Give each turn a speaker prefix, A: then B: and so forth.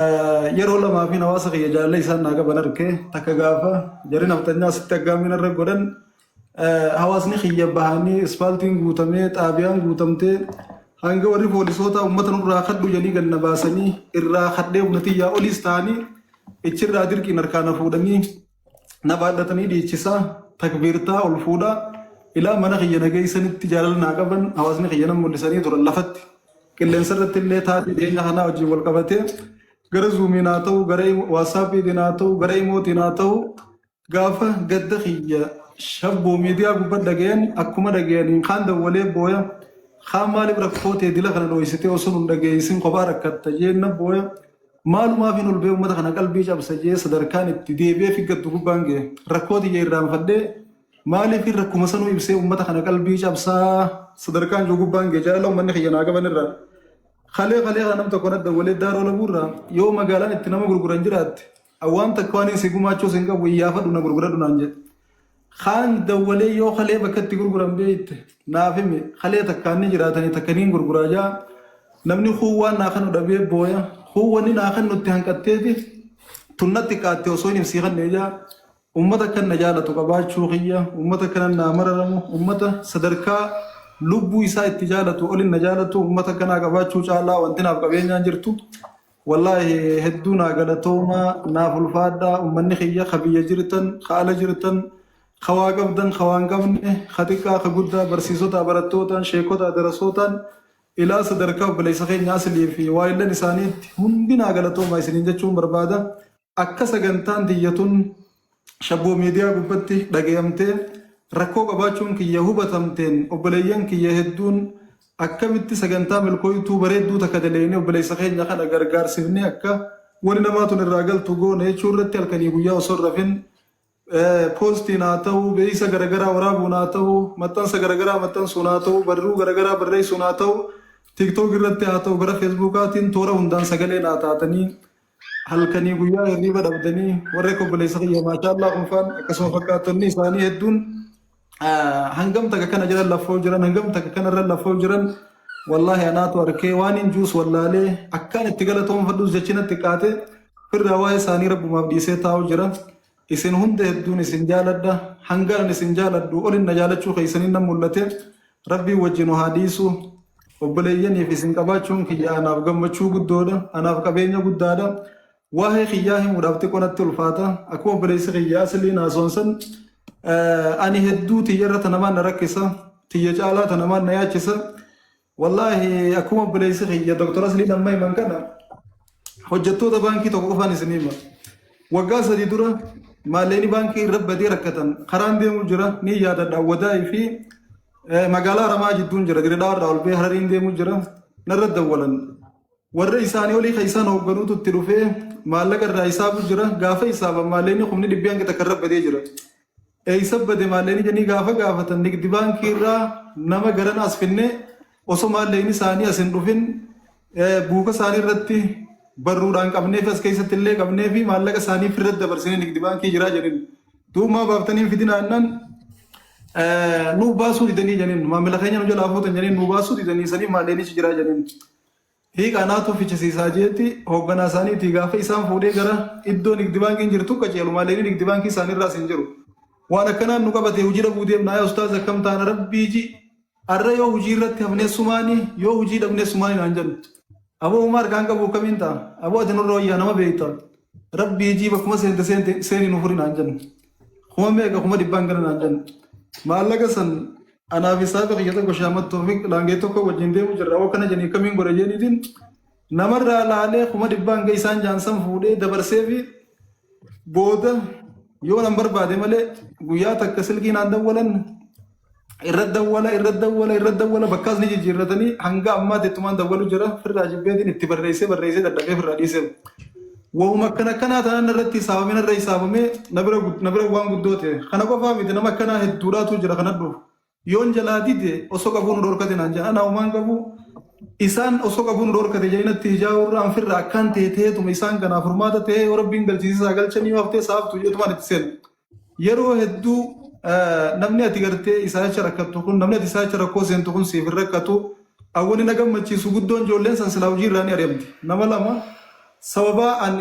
A: yeroo lamaa fi hawaasa kiyya jaalala isaan naa qaban argee takka gaafa jarri naftanyaa asitti aggaamiin irra godhan hawaasni kiyya bahanii ispaaltiin guutamee xaabiyaan guutamtee hanga warri poolisoota uummata nurraa kadhu jedhanii ganna baasanii irraa kadhee humnatiyyaa oliis ta'anii ichirraa dirqiin harkaan fuudhanii na baadhatanii dhiichisaa takbiirtaa ol fuudhaa ilaa mana kiyya nageessanitti jaalala naa qaban hawaasni kiyya nan mul'isanii turan lafatti qilleensa irratti illee taatee dhiyeenya kanaa wajjin wal qabatee gara zuumiin haa ta'u gara waasaapiitiin haa ta'u gara imootiin haa ta'u gaafa gadda kiyya shabboo miidiyaa gubbaa dhagayan akkuma dhagayaniin kaan dawwalee booya kaan maaliif rakkoo ta'e dila kana dho'isitee osoo nun dhageessin kophaa rakkatta jeenna booya maalumaaf hin olbee uummata kana qalbii cabsa jee sadarkaan itti deebi'ee figgattu gubbaan ga'e rakkoo xiyya irraanfadhee maaliif rakkuma sanuu ibsee uummata kana qalbii cabsaa sadarkaan jiru gubbaan ga'e jaalala uummanni kiyya naa qaban irraa kalee kanam tokko nadda walee daaroo labuurraa yoo magaalaan itti nama gurguran jiraatte awwaan takka waan si gumaachuu sin qabu iyyaafadhu na gurguradhu naan jedhe kaan dawwalee yoo kalee bakka itti gurguran beekte naaf hime kalee takkaan ni jiraatanii takkaniin gurguraa jaa namni huwwaan naa kanu dhabee booya huwwanni naa kan nutti hanqatteeti tunnatti qaatte osoo hin ibsiifanne jaa ummata kan na jaalatu qabaachuu kiyya ummata kan naa mararamu ummata sadarkaa lubbuu isaa itti jaalatu olin na jaalatu ummata kanaa qabaachuu caalaa wanti naaf qabeenyaan jirtu wallaahi hedduu naa galatoomaa naaf ulfaadhaa ummanni kiyya kabiyya jirtan haala jirtan kawaa qabdan kawaan qabne xiqqaa ka guddaa barsiisota barattootaan sheekota darasootaan ilaa sadarkaa obboleessa keenya aslii fi waayillan isaaniitti hundi naa galatoomaa isiniin jechuun barbaada akka sagantaan tiyyatun shabboo miidiyaa gubbatti dhagayamtee rakkoo qabaachuun kiyya hubatamteen obboleeyyan kiyya hedduun akkamitti sagantaa milkooyituu bareedduu takka daleeyne obboleessa keenya kana gargaarsifne akka wani namaatun irraa galtu goone jechuu irratti halkanii guyyaa osoo rafin poostiin haa ta'u beeysa garagaraa waraabuun haa ta'u maxxansa garagaraa maxxansuun haa ta'u barruu garagaraa barreessuun haa ta'u tiktook irratti haa ta'u gara feesbuukaatiin toora hundaan sagalee naa taatanii halkanii guyyaa hirriiba dhabdanii warra obboleessa kiyya maashaallah kunfaan akkasuma fakkaatonni isaanii hedduun hangam takka kana jiran lafoo jiran hangam takka kanarra lafoo jiran wallahi anaatu arkee waan hin juus wallaalee akkaan itti galatoonfadhus jechinatti qaate firraa waa'ee isaanii rabbumaaf dhiisee taa'u jira isin hunda hedduun isin jaaladha hangaan isin jaaladhu olin na jaalachuu keessaniin nan mul'ate rabbii wajjin haa dhiisu obboleeyyaniif isin qabaachuun kiyya anaaf gammachuu guddoodha anaaf qabeenya guddaadha waa'ee kiyyaa himuudhaaf xiqqoonatti ulfaata akkuma obboleessi kiyyaa asliin haasoonsan ani hedduu tiyyarra tanamaan na rakkisa tiyya caalaa tanamaan na yaachisa wallaahi akkuma obboleessi kiyya doktor asliin amma himan kana hojjettoota baankii tokko qofaan isin hima waggaa sadii dura maalleeni baankii irra badee rakkatan karaan deemuu jira ni yaadadha wadaa'ii fi magaalaa ramaa jidduun jira diredhaa irraa ol bee harariin deemuu jira narra dawwalan warra isaanii olii ka isaan hoogganuutu itti dhufee maallaqa irraa isaabu jira gaafa isaaban maalleeni kumni dhibbeen takka irra badee jira eeysa bade maalleeni janii gaafa gaafatan nigdi baankii irraa nama garan as finne osoo maalleeni isaanii as hin dhufin buuka isaanii irratti barruudhaan qabnee fi as keessatti illee qabnee fi maallaqa isaanii firratti dabarsinee nigdi baankii jiraa jedhin duumaa baaftanii fidinaannan nuu baasuu didanii jedhin maamila keenya nu jalaa fuutan jedhin nuu baasuu didanii sanii maalleenichi jiraa jedhin hiika anaatu fichisiisaa jeetti hoogganaa isaaniitii gaafa isaan fuudhee gara iddoo nigdi baankiin jirtu qaceelu maalleeni nigdi baankii isaanii irraas hin jiru waan akkanaan nu qabate hujii dhabuu deemnaa yaa ustaaz akkam taana rabbiiji arra yoo hujii irratti hafnee sumaanii yoo hujii dhabnee sumaanii naan jennu aboo umar kan qabu kamiin ta'a aboo ati nurra wayyaa nama beekta rabbiiji bakkuma seente seenii nu furi naan jennu kuma meeqa kuma dhibbaan gara naan jennu maallaqa san anaaf isaa baqiyya tokko shaamat toofiq laangee tokko wajjin deemu jirra aboo kana jennii kamiin godha jeeniitiin namarraa laalee kuma dhibbaan ga isaan jaansan fuudhee dabarsee fi booda yoo nan barbaade malee guyyaa takka silkii naan dawwalan irra dawwala bakkaas ni jijjiirratanii hanga ammaa tettumaan dawwalu jira firraa jibbeetiin itti barreessee dadhabee firraa dhiisee wahuma akkanaa tanan irratti hisaabamee irra hisaabamee na bira waan guddoo ta'e kana qofaa miti nama akkanaa hedduudhaatu jira kana dhufu yoon jalaa dide osoo qabuu nu dhorkate naan jedha anaa umaan qabu isaan osoo qabuu nu dhorkate jedhinatti ijaa'urraa an firra akkaan teeteetuma isaan kanaaf furmaata ta'ee yoo rabbiin galchiisisaa galchanii haftee saaftu jedhumaan itti seenu yeroo hedduu namni ati gartee isaacha rakkattu kun namni ati isaacha rakkoo seentu kun siif rakkatu awwani na gammachiisu guddoon ijoolleen san silaa hojii irraa ni ari'amti nama lama sababa an